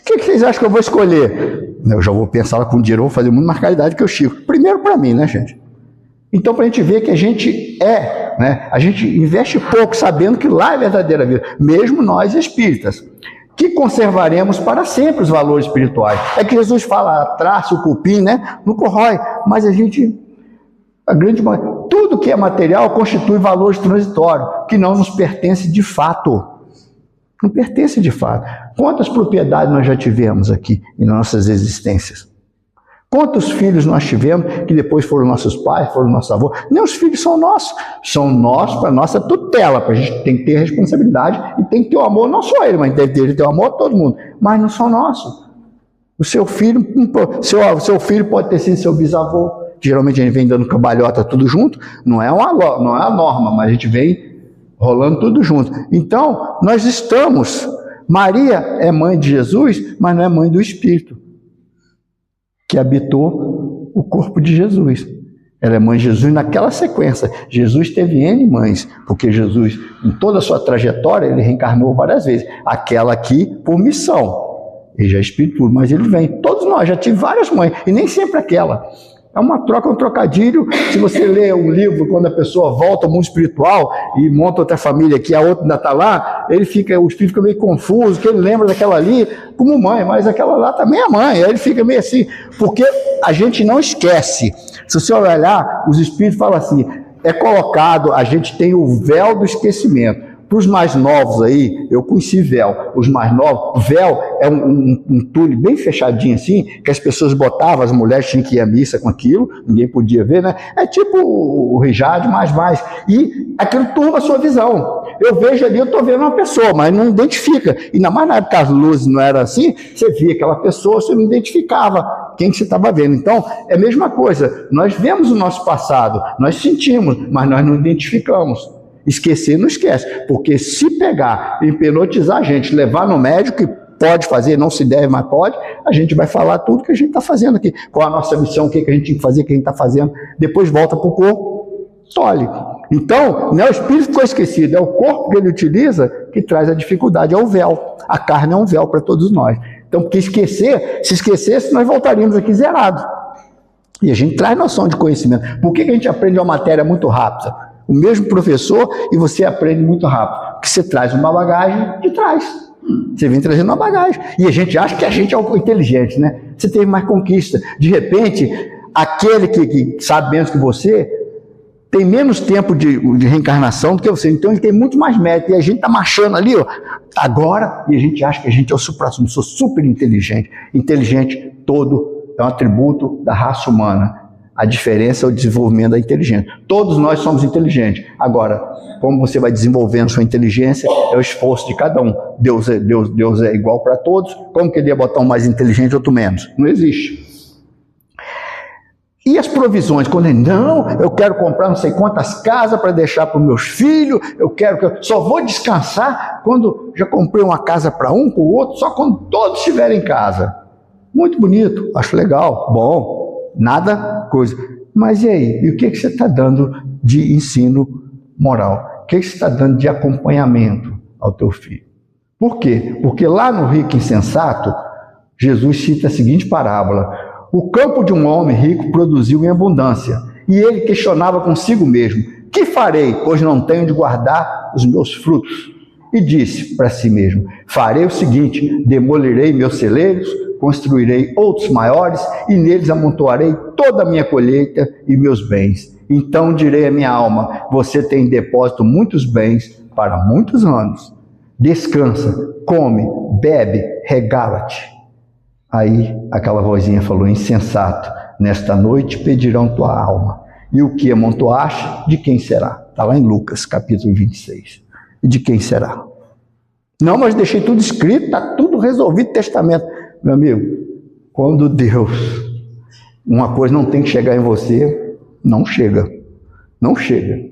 O que vocês acham que eu vou escolher? Eu já vou pensar com dinheiro, eu vou fazer muito mais caridade que o Chico. Primeiro para mim, né, gente? Então, para a gente ver que a gente né? A gente investe pouco sabendo que lá é a verdadeira vida, mesmo nós espíritas, que conservaremos para sempre os valores espirituais. É que Jesus fala, traça o cupim, né? Não corrói, mas tudo que é material constitui valores transitórios, que não nos pertence de fato. Não pertence de fato. Quantas propriedades nós já tivemos aqui em nossas existências? Quantos filhos nós tivemos que depois foram nossos pais, foram nossos avós? Nem os filhos são nossos para nossa tutela, para a gente tem que ter responsabilidade e tem que ter o amor, não só ele, mas deve ter o amor a todo mundo, mas não são nossos. O seu filho pode ter sido seu bisavô, geralmente a gente vem dando cambalhota tudo junto, não é a norma, mas a gente vem rolando tudo junto. Então, nós estamos, Maria é mãe de Jesus, mas não é mãe do Espírito, que habitou o corpo de Jesus. Ela é mãe de Jesus naquela sequência. Jesus teve N mães, porque Jesus, em toda a sua trajetória, ele reencarnou várias vezes. Aquela aqui, por missão. Ele já é espírito puro, mas ele vem. Todos nós já tivemos várias mães, e nem sempre aquela. É uma troca, um trocadilho. Se você lê um livro, quando a pessoa volta ao mundo espiritual e monta outra família que a outra ainda está lá, o espírito fica meio confuso, que ele lembra daquela ali como mãe, mas aquela lá também é mãe. Aí ele fica meio assim, porque a gente não esquece. Se você olhar, os espíritos falam assim, é colocado, a gente tem o véu do esquecimento. Para os mais novos aí, eu conheci véu. Os mais novos, véu é um tule bem fechadinho assim, que as pessoas botavam, as mulheres tinham que ir à missa com aquilo, ninguém podia ver, né? É tipo o rijade, mais. E aquilo turva a sua visão. Eu vejo ali, eu estou vendo uma pessoa, mas não identifica. E ainda mais na época as luzes não eram assim, você via aquela pessoa, você não identificava quem que você estava vendo. Então, é a mesma coisa. Nós vemos o nosso passado, nós sentimos, mas nós não identificamos. Esquecer não esquece, porque se pegar, hipnotizar a gente, levar no médico, que pode fazer, não se deve, mas pode, a gente vai falar tudo que a gente está fazendo aqui, qual a nossa missão, o que a gente tem que fazer, o que a gente está fazendo, depois volta para o corpo, tolhe. Então, não é o espírito que foi esquecido, é o corpo que ele utiliza que traz a dificuldade, é o véu. A carne é um véu para todos nós. Então, porque se esquecesse, nós voltaríamos aqui zerados. E a gente traz noção de conhecimento. Por que a gente aprende uma matéria muito rápida? O mesmo professor e você aprende muito rápido. Porque você traz uma bagagem de trás. Você vem trazendo uma bagagem. E a gente acha que a gente é o inteligente, né? Você teve mais conquista. De repente, aquele que sabe menos que você tem menos tempo de reencarnação do que você. Então ele tem muito mais mérito. E a gente está marchando ali, ó, agora, e a gente acha que a gente é o supra-sumo. Sou super inteligente. Inteligente todo é um atributo da raça humana. A diferença é o desenvolvimento da inteligência. Todos nós somos inteligentes. Agora, como você vai desenvolvendo sua inteligência, é o esforço de cada um. Deus é igual para todos. Como que ele ia botar um mais inteligente e outro menos? Não existe. E as provisões? Quando ele, não, eu quero comprar não sei quantas casas para deixar para os meus filhos, eu só vou descansar quando já comprei uma casa para um, com o outro, só quando todos estiverem em casa. Muito bonito, acho legal, bom. Nada, coisa. Mas e aí? E o que você está dando de ensino moral? O que você está dando de acompanhamento ao teu filho? Por quê? Porque lá no rico insensato, Jesus cita a seguinte parábola. O campo de um homem rico produziu em abundância, e ele questionava consigo mesmo, que farei, pois não tenho de guardar os meus frutos? E disse para si mesmo, farei o seguinte, demolirei meus celeiros, construirei outros maiores e neles amontoarei toda a minha colheita e meus bens. Então direi à minha alma, você tem em depósito muitos bens para muitos anos. Descansa, come, bebe, regala-te. Aí aquela vozinha falou, insensato, nesta noite pedirão tua alma. E o que amontoaste, de quem será? Está lá em Lucas, capítulo 26. E de quem será? Não, mas deixei tudo escrito, está tudo resolvido, testamento. Meu amigo, quando Deus, uma coisa não tem que chegar em você, não chega. Não chega.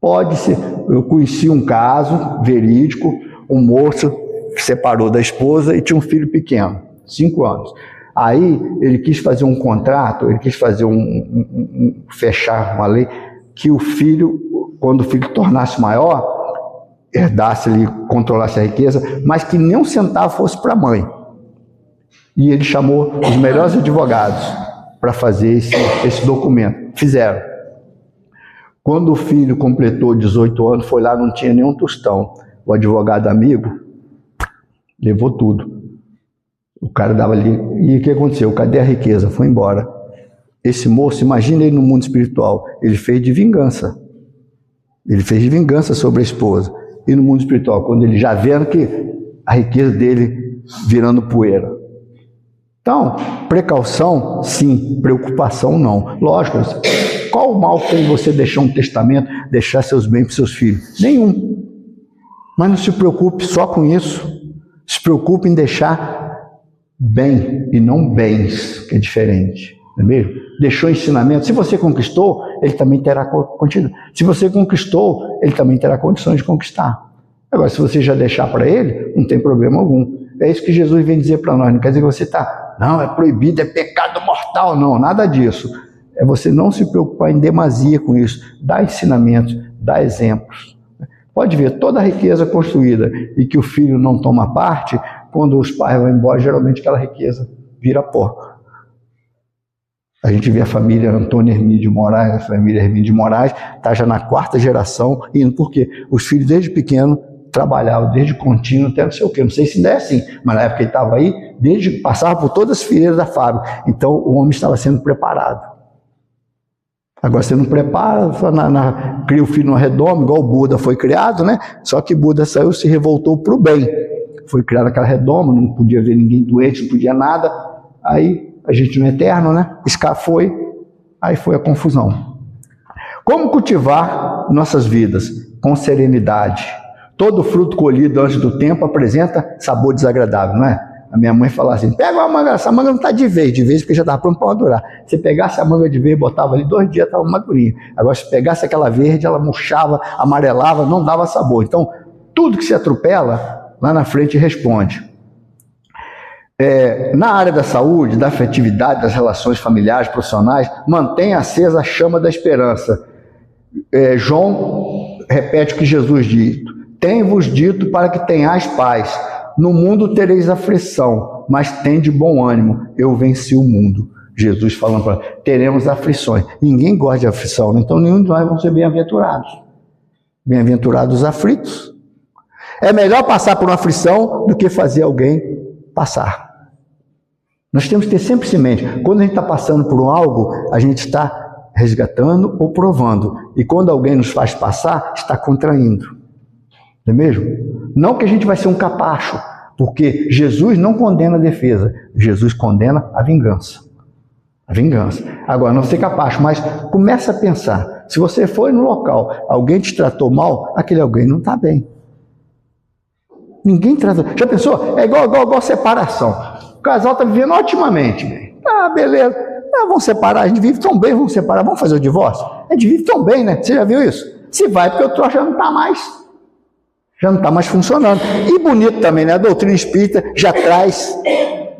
Pode ser. Eu conheci um caso verídico, um moço que separou da esposa e tinha um filho pequeno, 5 anos. Aí ele quis fazer um contrato, ele quis fazer fechar uma lei que o filho, quando o filho tornasse maior, herdasse ali, controlasse a riqueza, mas que nem um centavo fosse para a mãe. E ele chamou os melhores advogados para fazer esse documento. Fizeram. Quando o filho completou 18 anos, foi lá, não tinha nenhum tostão. O advogado amigo levou tudo. O cara dava ali. E o que aconteceu? Cadê a riqueza? Foi embora. Esse moço, imagina ele no mundo espiritual, ele fez de vingança. Ele fez de vingança sobre a esposa. E no mundo espiritual, quando ele já vendo que a riqueza dele virando poeira. Então, precaução, sim. Preocupação, não. Lógico, qual o mal tem você deixar um testamento, deixar seus bens para seus filhos? Nenhum. Mas não se preocupe só com isso. Se preocupe em deixar bem e não bens, que é diferente. Não é mesmo? Deixou ensinamento. Se você conquistou, ele também terá contido. Se você conquistou, ele também terá condições de conquistar. Agora, se você já deixar para ele, não tem problema algum. É isso que Jesus vem dizer para nós. Não quer dizer que você está, não, é proibido, é pecado mortal. Não, nada disso. É você não se preocupar em demasia com isso. Dá ensinamentos, dá exemplos. Pode ver, toda a riqueza construída e que o filho não toma parte, quando os pais vão embora, geralmente aquela riqueza vira pó. A gente vê a família Antônio Hermídio de Moraes, a família Hermídio de Moraes, está já na 4ª geração, indo porque os filhos desde pequeno trabalhavam, desde contínuo até não sei o quê, não sei se ainda é assim, mas na época que ele estava aí, passava por todas as fileiras da fábrica, então o homem estava sendo preparado. Agora você não prepara, cria o filho no redoma, igual o Buda foi criado, né? Só que Buda saiu, se revoltou para o bem. Foi criado aquela redoma, não podia ver ninguém doente, não podia nada. Aí a gente não é eterno, né? Foi, aí foi a confusão. Como cultivar nossas vidas? Com serenidade. Todo fruto colhido antes do tempo apresenta sabor desagradável, não é? A minha mãe falava assim, pega uma manga, essa manga não está de vez porque já estava pronto para madurar. Se pegasse a manga de vez, botava ali 2 dias, estava madurinha. Agora, se pegasse aquela verde, ela murchava, amarelava, não dava sabor. Então, tudo que se atropela, lá na frente responde. Na área da saúde, da afetividade, das relações familiares, profissionais, mantenha acesa a chama da esperança. João repete o que Jesus disse, tenho-vos dito para que tenhais paz. No mundo tereis aflição, mas tende bom ânimo, eu venci o mundo. Jesus falando para nós, teremos aflições. Ninguém gosta de aflição, né? Então nenhum de nós vamos ser bem-aventurados. Bem-aventurados os aflitos. É melhor passar por uma aflição do que fazer alguém passar. Nós temos que ter sempre isso em mente. Quando a gente está passando por algo, a gente está resgatando ou provando. E quando alguém nos faz passar, está contraindo. Não é mesmo? Não que a gente vai ser um capacho, porque Jesus não condena a defesa, Jesus condena a vingança. A vingança. Agora, não ser capacho, mas começa a pensar. Se você foi no local, alguém te tratou mal, aquele alguém não está bem. Ninguém trata. Já pensou? É igual separação. O casal está vivendo otimamente. Beleza. Vamos separar, a gente vive tão bem, vamos separar, vamos fazer o divórcio? A gente vive tão bem, né? Você já viu isso? Se vai, porque o troço já não está mais. Já não está mais funcionando. E bonito também, né? A doutrina espírita já traz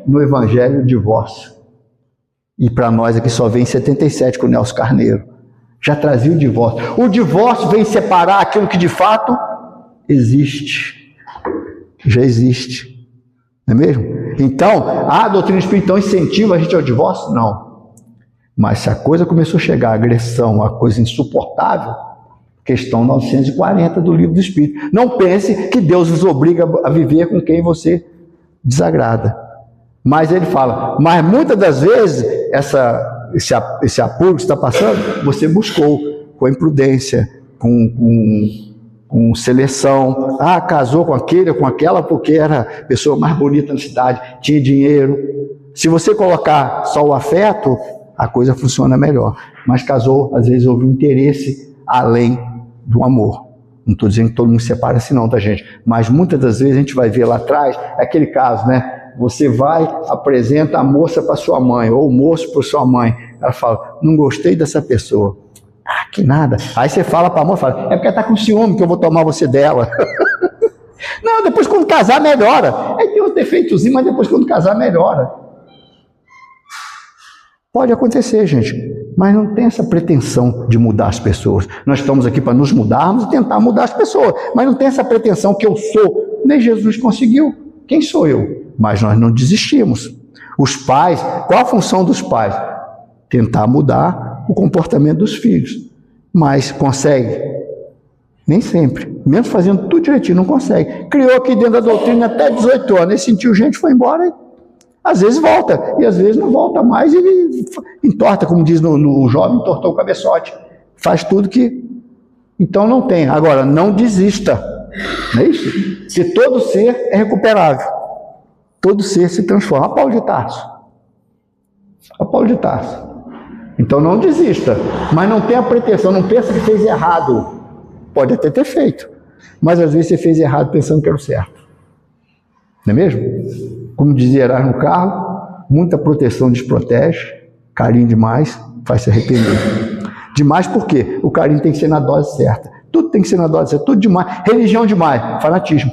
no Evangelho o divórcio. E para nós aqui só vem em 77 com o Nelson Carneiro. Já trazia o divórcio. O divórcio vem separar aquilo que de fato existe. Já existe. Não é mesmo? Então, a doutrina espírita incentiva a gente ao divórcio? Não. Mas se a coisa começou a chegar à agressão, a coisa insuportável, questão 940 do Livro do Espírito. Não pense que Deus os obriga a viver com quem você desagrada. Mas ele fala, mas muitas das vezes esse apuro que está passando, você buscou com imprudência, com seleção. Casou com aquele ou com aquela porque era a pessoa mais bonita na cidade, tinha dinheiro. Se você colocar só o afeto, a coisa funciona melhor. Mas casou, às vezes houve um interesse além do amor. Não estou dizendo que todo mundo se separa assim não, tá, gente? Mas muitas das vezes a gente vai ver lá atrás, aquele caso, né? Você vai, apresenta a moça para sua mãe, ou o moço para sua mãe. Ela fala, não gostei dessa pessoa. Ah, que nada. Aí você fala para a moça, fala, é porque ela está com ciúme que eu vou tomar você dela. Não, depois quando casar melhora. Aí tem um defeitozinho, mas depois quando casar melhora. Pode acontecer, gente, mas não tem essa pretensão de mudar as pessoas. Nós estamos aqui para nos mudarmos e tentar mudar as pessoas, mas não tem essa pretensão que eu sou. Nem Jesus conseguiu. Quem sou eu? Mas nós não desistimos. Os pais, qual a função dos pais? Tentar mudar o comportamento dos filhos. Mas consegue? Nem sempre. Mesmo fazendo tudo direitinho, não consegue. Criou aqui dentro da doutrina até 18 anos, ele sentiu gente, foi embora e às vezes volta, e às vezes não volta mais, ele entorta, como diz no jovem, entortou o cabeçote, faz tudo que... Então não tem. Agora, não desista, não é isso? Que todo ser é recuperável, todo ser se transforma. A Paulo de Tarso. A Paulo de Tarso. Então não desista, mas não tenha pretensão, não pensa que fez errado. Pode até ter feito, mas às vezes você fez errado pensando que era o certo. Não é mesmo? Como dizia Herar no carro, muita proteção desprotege, carinho demais faz se arrepender. Demais por quê? O carinho tem que ser na dose certa. Tudo tem que ser na dose certa, tudo demais. Religião demais, fanatismo.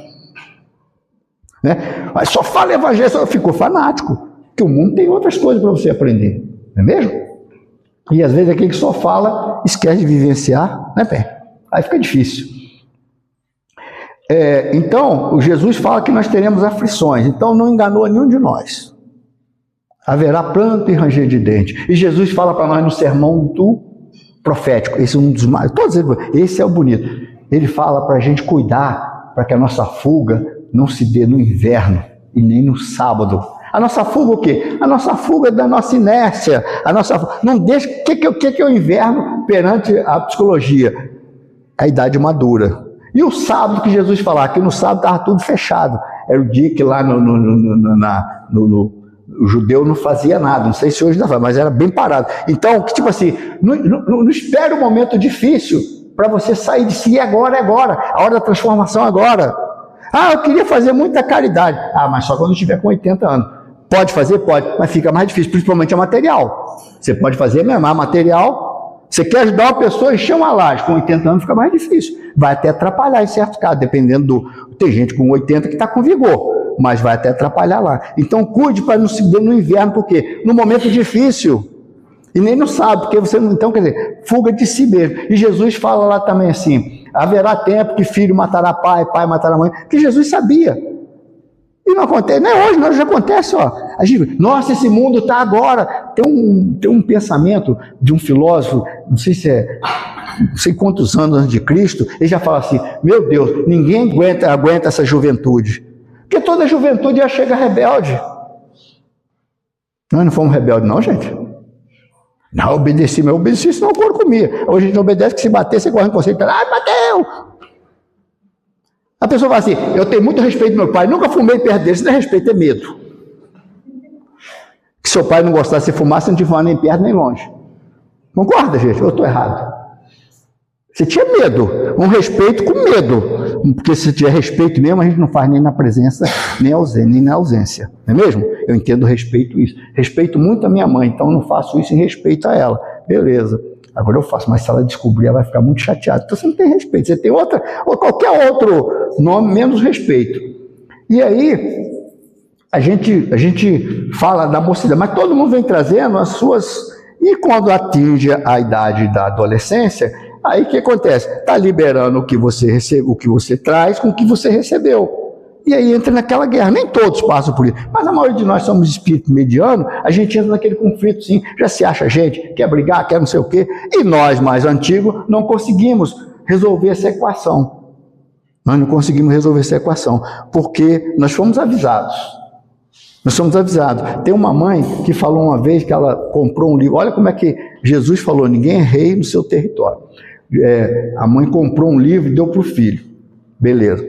Né? Mas só fala evangelho, só ficou fanático. Porque o mundo tem outras coisas para você aprender. Não é mesmo? E às vezes aquele que só fala, esquece de vivenciar, né, bem? Aí fica difícil. Então, o Jesus fala que nós teremos aflições, então não enganou a nenhum de nós. Haverá pranto e ranger de dente. E Jesus fala para nós no sermão do profético, esse é um dos mais, todos eles, esse é o bonito. Ele fala para a gente cuidar, para que a nossa fuga não se dê no inverno e nem no sábado. A nossa fuga o quê? A nossa fuga é da nossa inércia. A nossa, não deixa, o que é o inverno perante a psicologia? A idade madura. E o sábado que Jesus falava, que no sábado estava tudo fechado. Era o dia que lá o judeu não fazia nada. Não sei se hoje ainda faz, mas era bem parado. Então, tipo assim, não espere um momento difícil para você sair de si. Agora, a hora da transformação agora. Ah, eu queria fazer muita caridade. Ah, mas só quando eu estiver com 80 anos. Pode fazer? Pode, mas fica mais difícil, principalmente a material. Você pode fazer mesmo, a material... Você quer ajudar uma pessoa a encher uma laje, com 80 anos fica mais difícil. Vai até atrapalhar em certos casos, dependendo do... Tem gente com 80 que está com vigor, mas vai até atrapalhar lá. Então cuide para não se der no inverno, porque no momento difícil, e nem no sábado, porque você não... Então, quer dizer, fuga de si mesmo. E Jesus fala lá também assim, haverá tempo que filho matará pai, pai matará mãe, que Jesus sabia. E não acontece, nem hoje, não, já acontece, ó. A gente, nossa, esse mundo está agora. Tem um pensamento de um filósofo, não sei se é, não sei quantos anos antes de Cristo, ele já fala assim, meu Deus, ninguém aguenta essa juventude. Porque toda juventude já chega rebelde. Nós não fomos rebeldes não, gente. Não, obedeci, mas eu obedeci, senão o couro comia. Hoje a gente não obedece, que se bater, você corre com você e fala, ai, bateu! A pessoa fala assim, eu tenho muito respeito do meu pai, nunca fumei perto dele, isso não é respeito, é medo. Que seu pai não gostasse de fumar, você não te fumar nem perto nem longe. Concorda, gente? Eu estou errado. Você tinha medo, um respeito com medo. Porque se tiver respeito mesmo, a gente não faz nem na presença, nem na ausência. Não é mesmo? Eu entendo respeito isso. Respeito muito a minha mãe, então eu não faço isso em respeito a ela. Beleza. Agora eu faço, mas se ela descobrir, ela vai ficar muito chateada. Então você não tem respeito, você tem outra, ou qualquer outro nome, menos respeito. E aí, a gente fala da mocidade, mas todo mundo vem trazendo as suas... E quando atinge a idade da adolescência, aí o que acontece? Está liberando o que você traz com o que você recebeu. E aí entra naquela guerra. Nem todos passam por isso, mas a maioria de nós somos espírito mediano, a gente entra naquele conflito sim, já se acha gente, quer brigar, quer não sei o quê, e nós mais antigos não conseguimos resolver essa equação. Nós não conseguimos resolver essa equação, porque nós fomos avisados. Nós somos avisados. Tem uma mãe que falou uma vez que ela comprou um livro, olha como é que Jesus falou, ninguém é rei no seu território. A mãe comprou um livro e deu para o filho. Beleza,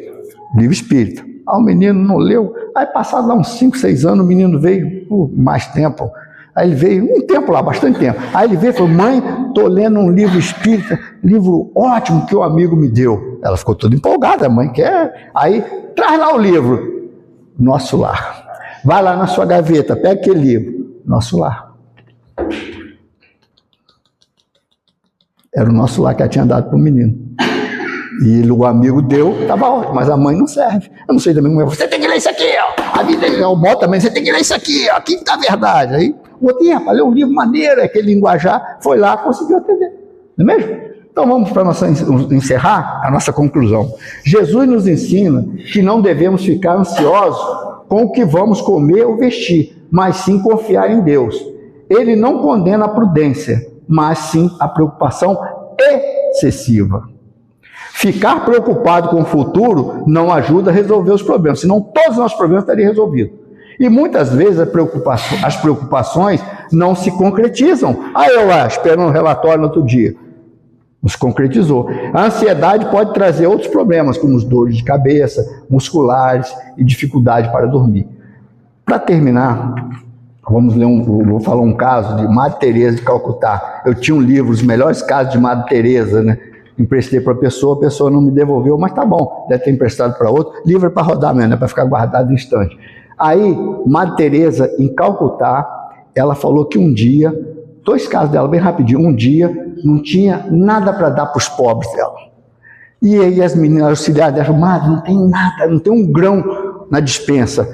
livro espírita. O menino não leu, aí passado lá uns 5, 6 anos, o menino veio por mais tempo, aí ele veio, um tempo lá, bastante tempo, aí ele veio e falou, mãe, estou lendo um livro espírita, livro ótimo que um amigo me deu. Ela ficou toda empolgada, a mãe quer. Aí, traz lá o livro. Nosso Lar. Vai lá na sua gaveta, pega aquele livro. Nosso Lar. Era o Nosso Lar que ela tinha dado para o menino. E o amigo deu, estava ótimo, mas a mãe não serve. Eu não sei também como é. Você tem que ler isso aqui, ó. A vida é o modo também, você tem que ler isso aqui, ó. Aqui está a verdade. Aí o outro, rapaz, leu um livro maneiro, aquele linguajar, foi lá, conseguiu atender. Não é mesmo? Então vamos para encerrar a nossa conclusão. Jesus nos ensina que não devemos ficar ansiosos com o que vamos comer ou vestir, mas sim confiar em Deus. Ele não condena a prudência, mas sim a preocupação excessiva. Ficar preocupado com o futuro não ajuda a resolver os problemas, senão todos os nossos problemas estariam resolvidos. E muitas vezes as preocupações não se concretizam. Eu lá, esperando um relatório no outro dia. Não se concretizou. A ansiedade pode trazer outros problemas, como as dores de cabeça, musculares e dificuldade para dormir. Para terminar, vamos ler vou falar um caso de Madre Teresa de Calcutá. Eu tinha um livro, Os Melhores Casos de Madre Teresa, né? Emprestei para a pessoa não me devolveu, mas tá bom, deve ter emprestado para outro. Livro é para rodar mesmo, é para ficar guardado no instante. Aí, Madre Teresa, em Calcutá, ela falou que um dia, 2 casos dela, bem rapidinho, um dia não tinha nada para dar para os pobres dela. E aí as meninas auxiliares dela falaram, Madre, não tem nada, não tem um grão na despensa.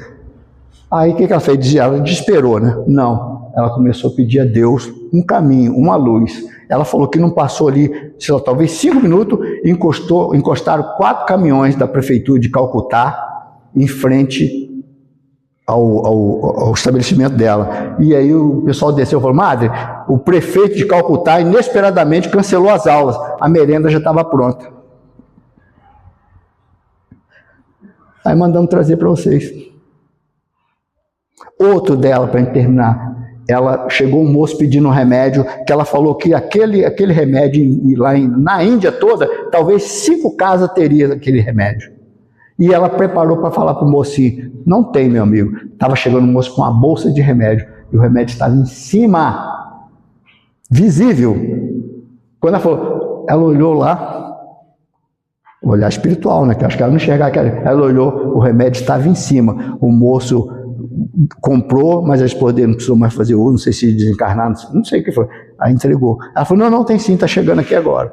Aí o que ela fez? Ela desesperou, né? Não, ela começou a pedir a Deus um caminho, uma luz. Ela falou que não passou ali, sei lá, talvez 5 minutos, encostaram 4 caminhões da prefeitura de Calcutá em frente ao estabelecimento dela. E aí o pessoal desceu e falou, Madre, o prefeito de Calcutá inesperadamente cancelou as aulas, a merenda já estava pronta. Aí mandamos trazer para vocês. Outro dela, para terminar, ela chegou um moço pedindo um remédio, que ela falou que aquele remédio na Índia toda, talvez 5 casas teria aquele remédio. E ela preparou para falar para o moço assim, não tem, meu amigo. Estava chegando um moço com uma bolsa de remédio, e o remédio estava em cima, visível. Quando ela falou, ela olhou lá, olhar espiritual, né? Que acho que ela não enxergava. Ela olhou, o remédio estava em cima. O moço comprou, mas a esposa dele não precisou mais fazer uso, não sei se desencarnar, não sei o que foi. Aí entregou. Ela falou, não, tem sim, está chegando aqui agora.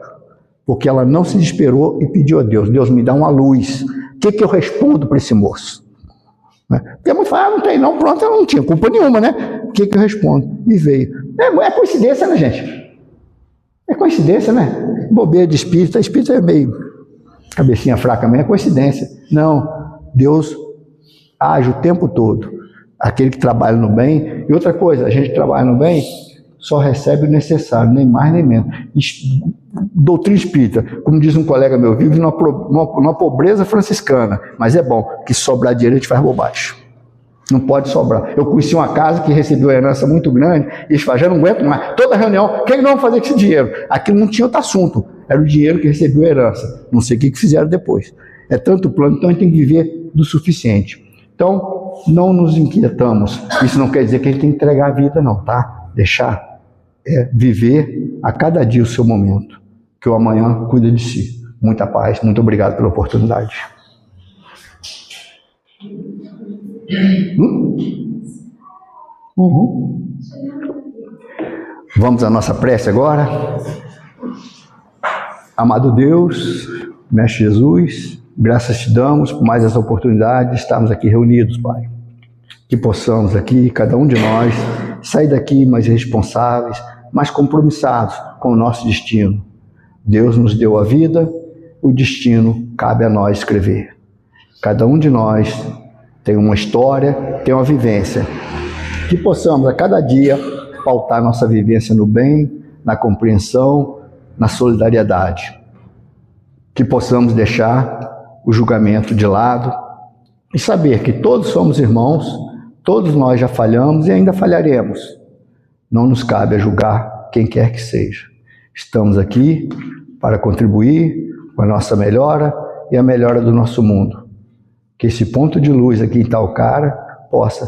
Porque ela não se desesperou e pediu a Deus, Deus me dá uma luz. O que eu respondo para esse moço? Porque muito fala, não tem não, pronto, ela não tinha culpa nenhuma, né? O que eu respondo? E veio. É coincidência, né, gente? É coincidência, né? Bobeira de espírito é meio cabecinha fraca mesmo, é coincidência. Não, Deus age o tempo todo. Aquele que trabalha no bem. E outra coisa, a gente trabalha no bem, só recebe o necessário, nem mais nem menos. Doutrina espírita, como diz um colega meu, vive numa pobreza franciscana, mas é bom, que sobrar dinheiro a gente faz bobagem. Não pode sobrar. Eu conheci uma casa que recebeu uma herança muito grande, e eles falaram, já não aguento mais. Toda reunião, o que nós vamos fazer com esse dinheiro? Aquilo não tinha outro assunto, era o dinheiro que recebeu a herança. Não sei o que fizeram depois. É tanto plano, então a gente tem que viver do suficiente. Então, não nos inquietamos. Isso não quer dizer que a gente tem que entregar a vida, não, tá? Deixar viver a cada dia o seu momento, que o amanhã cuida de si. Muita paz, muito obrigado pela oportunidade. Vamos à nossa prece agora. Amado Deus, Mestre Jesus, graças te damos por mais essa oportunidade de estarmos aqui reunidos, Pai. Que possamos aqui, cada um de nós, sair daqui mais responsáveis, mais compromissados com o nosso destino. Deus nos deu a vida, o destino cabe a nós escrever. Cada um de nós tem uma história, tem uma vivência. Que possamos a cada dia pautar nossa vivência no bem, na compreensão, na solidariedade. Que possamos deixar o julgamento de lado e saber que todos somos irmãos, todos nós já falhamos e ainda falharemos. Não nos cabe a julgar quem quer que seja. Estamos aqui para contribuir com a nossa melhora e a melhora do nosso mundo. Que esse ponto de luz aqui em Talcara possa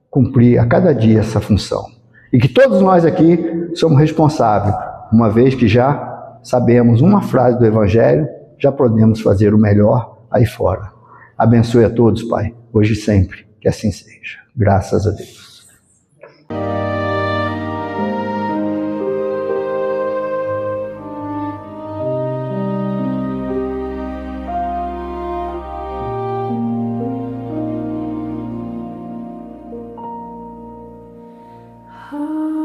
cumprir a cada dia essa função. E que todos nós aqui somos responsáveis Uma vez que já sabemos uma frase do Evangelho, já podemos fazer o melhor aí fora. Abençoe a todos, Pai, hoje e sempre, que assim seja. Graças a Deus. Oh